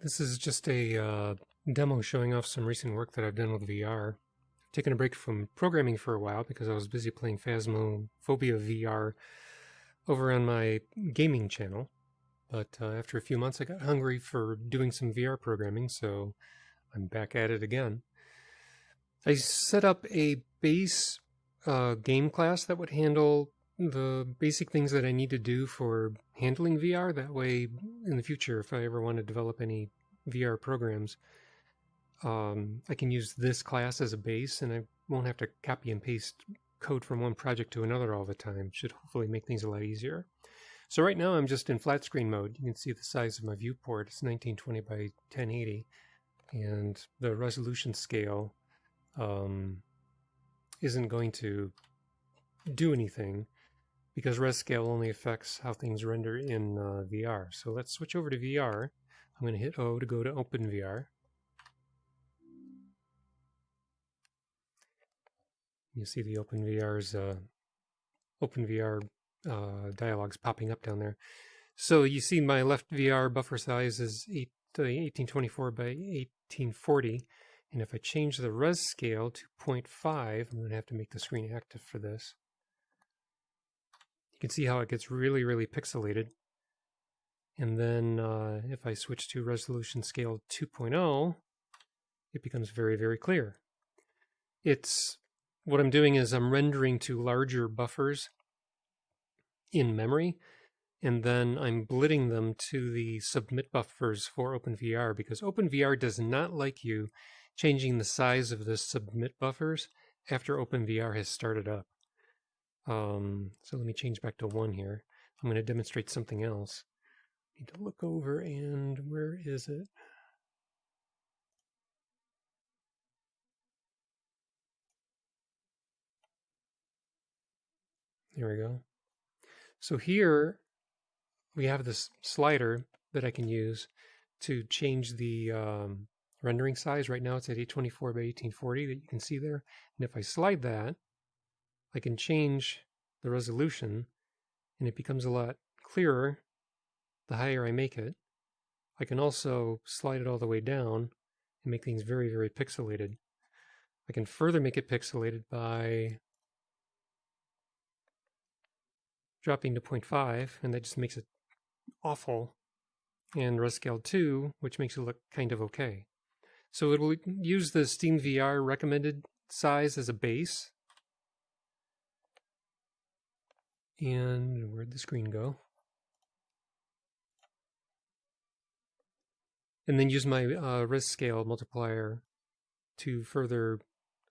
This is just a demo showing off some recent work that I've done with VR. I've taken a break from programming for a while because I was busy playing Phasmophobia VR over on my gaming channel. But after a few months, I got hungry for doing some VR programming, so I'm back at it again. I set up a base game class that would handle the basic things that I need to do for handling VR. That way, in the future, if I ever want to develop any VR programs, I can use this class as a base, and I won't have to copy and paste code from one project to another all the time. Should hopefully make things a lot easier. So right now I'm just in flat screen mode. You can see the size of my viewport. It's 1920 by 1080, and the resolution scale isn't going to do anything because res scale only affects how things render in VR. So let's switch over to VR. I'm going to hit O to go to OpenVR. You see the OpenVR dialogues popping up down there. So you see my left VR buffer size is 1824 by 1840. And if I change the res scale to 0.5, I'm going to have to make the screen active for this. You can see how it gets really, really pixelated. And then if I switch to resolution scale 2.0, it becomes very, very clear. What I'm doing is I'm rendering to larger buffers in memory, and then I'm blitting them to the submit buffers for OpenVR, because OpenVR does not like you changing the size of the submit buffers after OpenVR has started up. So let me change back to 1 here. I'm going to demonstrate something else. I need to look over, and where is it? There we go. So here we have this slider that I can use to change the rendering size. Right now it's at 824 by 1840 that you can see there. And if I slide that, I can change the resolution, and it becomes a lot clearer the higher I make it. I can also slide it all the way down and make things very, very pixelated. I can further make it pixelated by dropping to 0.5, and that just makes it awful, and res scale 2, which makes it look kind of okay. So it will use the SteamVR recommended size as a base. And where'd the screen go? And then use my res scale multiplier to further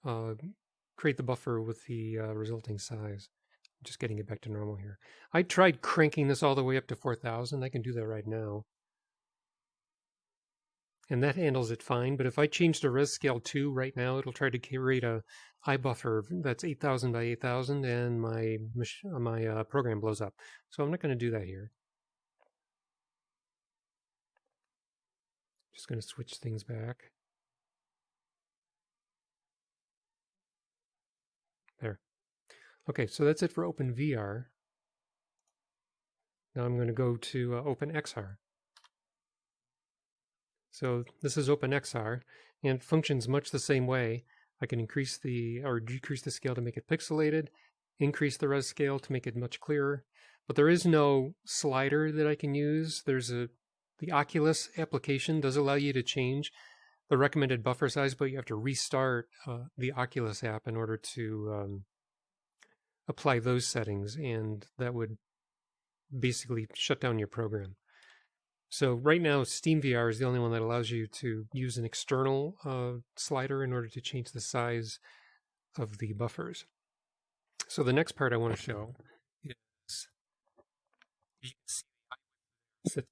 create the buffer with the resulting size. I'm just getting it back to normal here. I tried cranking this all the way up to 4000. I can do that right now. And that handles it fine, but if I change to res scale 2 right now, it'll try to create a iBuffer that's 8000 by 8000, and my program blows up. So I'm not going to do that here. Just going to switch things back. There. Okay, so that's it for OpenVR. Now I'm going to go to OpenXR. So this is OpenXR, and it functions much the same way. I can increase or decrease the scale to make it pixelated, increase the res scale to make it much clearer, but there is no slider that I can use. The Oculus application does allow you to change the recommended buffer size, but you have to restart the Oculus app in order to apply those settings, and that would basically shut down your program. So right now, SteamVR is the only one that allows you to use an external slider in order to change the size of the buffers. So the next part I want to show is, you can see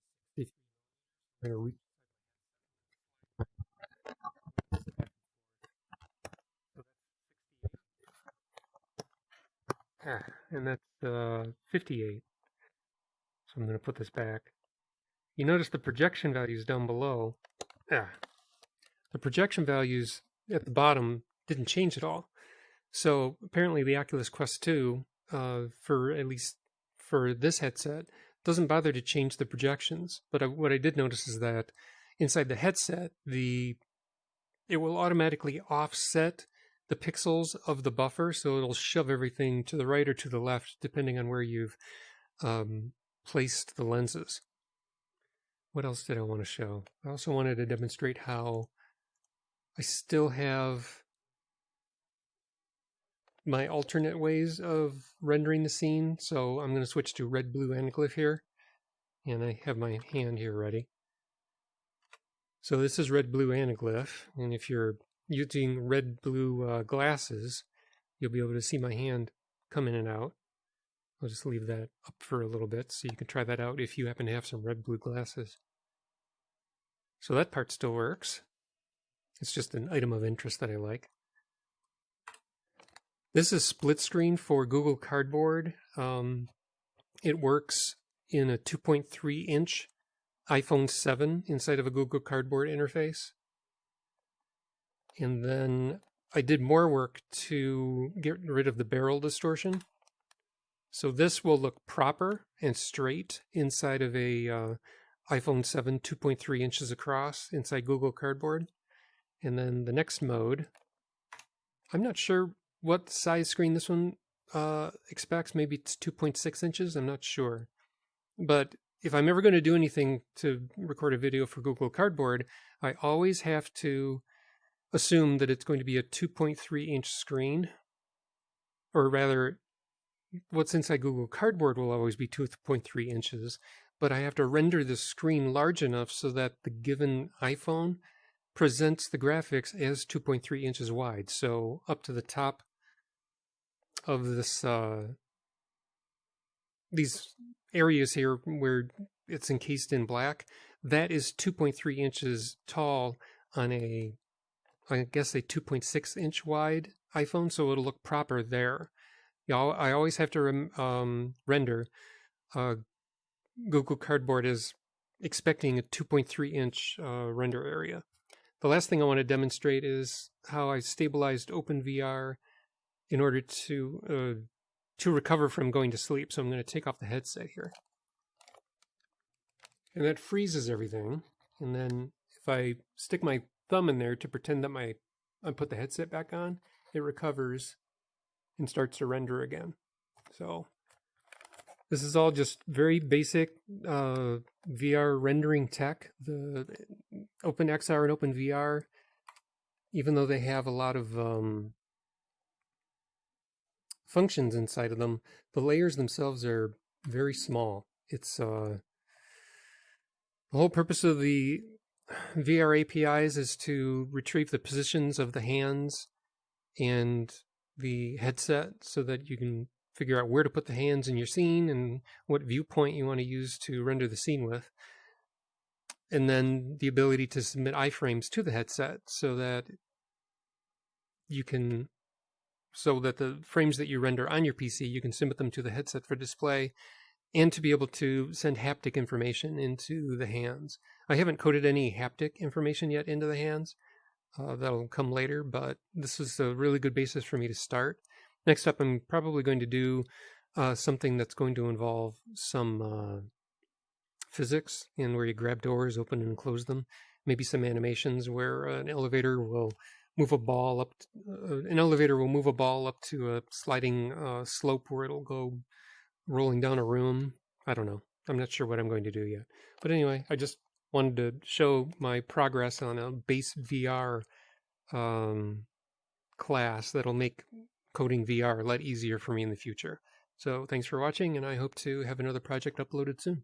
and that's 58. So I'm going to put this back. You notice the projection values down below. The projection values at the bottom didn't change at all. So apparently the Oculus Quest 2, at least for this headset, doesn't bother to change the projections. But what I did notice is that inside the headset, it will automatically offset the pixels of the buffer, so it'll shove everything to the right or to the left, depending on where you've placed the lenses. What else did I want to show? I also wanted to demonstrate how I still have my alternate ways of rendering the scene. So I'm going to switch to red, blue Anaglyph here. And I have my hand here ready. So this is red, blue Anaglyph. And if you're using red, blue glasses, you'll be able to see my hand come in and out. I'll just leave that up for a little bit so you can try that out if you happen to have some red, blue glasses. So that part still works. It's just an item of interest that I like. This is split screen for Google Cardboard. It works in a 2.3 inch iPhone 7 inside of a Google Cardboard interface. And then I did more work to get rid of the barrel distortion. So this will look proper and straight inside of a iPhone 7 2.3 inches across inside Google Cardboard. And then the next mode, I'm not sure what size screen this one expects. Maybe it's 2.6 inches. I'm not sure. But if I'm ever going to do anything to record a video for Google Cardboard, I always have to assume that it's going to be a 2.3 inch screen. Or rather, what's inside Google Cardboard will always be 2.3 inches. But I have to render the screen large enough so that the given iPhone presents the graphics as 2.3 inches wide. So up to the top of this these areas here where it's encased in black, that is 2.3 inches tall on a, I guess, a 2.6 inch wide iPhone, so it'll look proper there. I always have to render Google Cardboard as expecting a 2.3 inch render area. The last thing I want to demonstrate is how I stabilized OpenVR in order to recover from going to sleep. So I'm going to take off the headset here. And that freezes everything. And then if I stick my thumb in there to pretend that I put the headset back on, it recovers and starts to render again. So this is all just very basic VR rendering tech. The OpenXR and OpenVR, even though they have a lot of functions inside of them, the layers themselves are very small. It's the whole purpose of the VR APIs is to retrieve the positions of the hands and the headset so that you can figure out where to put the hands in your scene and what viewpoint you want to use to render the scene with. And then the ability to submit iframes to the headset so that the frames that you render on your PC, you can submit them to the headset for display and to be able to send haptic information into the hands. I haven't coded any haptic information yet into the hands. That'll come later, but this is a really good basis for me to start. Next up, I'm probably going to do something that's going to involve some physics, and where you grab doors, open and close them. Maybe some animations where an elevator will move a ball up. An elevator will move a ball up to a sliding slope where it'll go rolling down a room. I don't know. I'm not sure what I'm going to do yet. But anyway, I just wanted to show my progress on a base VR class that'll make coding VR a lot easier for me in the future. So thanks for watching, and I hope to have another project uploaded soon.